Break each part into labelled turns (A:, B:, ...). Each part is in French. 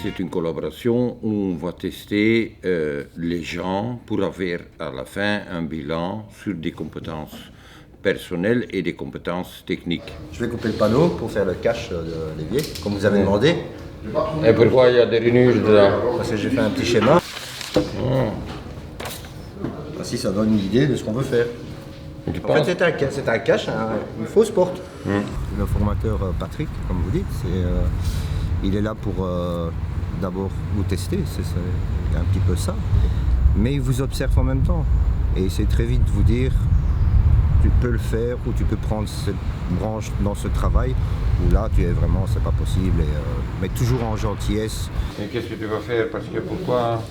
A: C'est une collaboration où on va tester les gens pour avoir à la fin un bilan sur des compétences personnelles et des compétences techniques.
B: Je vais couper le panneau pour faire le cache de l'évier, comme vous avez demandé.
A: Et pourquoi il y a des rainures dedans?
B: Parce que j'ai fait un petit schéma. Ainsi, ça donne une idée de ce qu'on veut faire. En fait, c'est un cache, une fausse porte. Le formateur Patrick, comme vous dites, il est là pour d'abord vous tester, c'est un petit peu ça. Mais il vous observe en même temps. Et il sait très vite vous dire, tu peux le faire ou tu peux prendre cette branche dans ce travail, où là, tu es vraiment, c'est pas possible. Mais toujours en gentillesse.
A: Et qu'est-ce que tu vas faire? Parce que pourquoi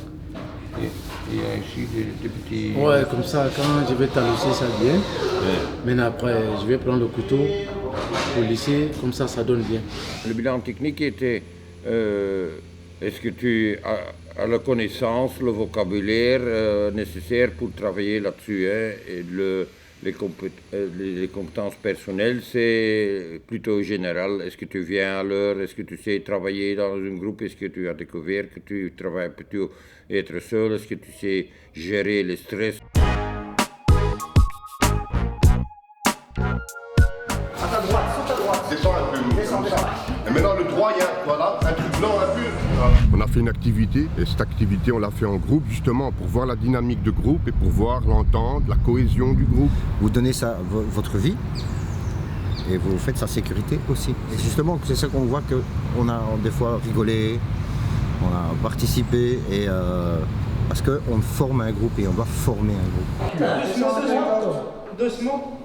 A: il y a ici des petits...
C: Ouais, comme ça, quand je vais talusser ça bien, maintenant après, je vais prendre le couteau pour lisser, comme ça donne bien.
A: Le bilan technique était, est-ce que tu as la connaissance, le vocabulaire nécessaire pour travailler là-dessus, hein, et les compétences personnelles, c'est plutôt général. Est-ce que tu viens à l'heure? Est-ce que tu sais travailler dans un groupe? Est-ce que tu as découvert que tu travailles plutôt être seul? Est-ce que tu sais gérer le stress?
D: À ta droite, saute à droite. Descends un peu. Descends. Et maintenant le droit, il y a voilà, un truc blanc un peu. On a fait une activité, et cette activité on l'a fait en groupe justement pour voir la dynamique de groupe et pour voir l'entente, la cohésion du groupe.
B: Vous donnez ça, votre vie et vous faites sa sécurité aussi. Et justement, c'est ça qu'on voit qu'on a des fois rigolé, on a participé et parce qu'on forme un groupe et on doit former un groupe.
C: Doucement.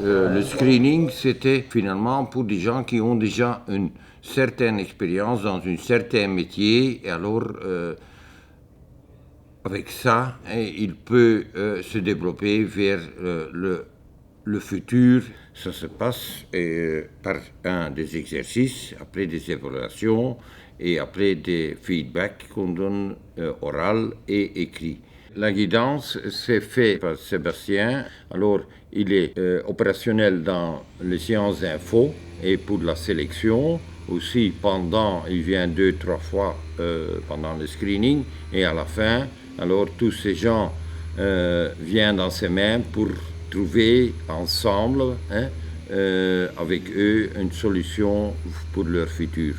A: Le screening, c'était finalement pour des gens qui ont déjà une certaine expérience dans un certain métier. Et alors, avec ça, il peut se développer vers le futur. Ça se passe par des exercices, après des évaluations et après des feedbacks qu'on donne oral et écrit. La guidance, c'est fait par Sébastien. Alors, il est opérationnel dans les séances d'info et pour la sélection. Aussi, il vient 2-3 fois pendant le screening. Et à la fin, alors, tous ces gens viennent dans ses mains pour trouver ensemble, avec eux, une solution pour leur futur.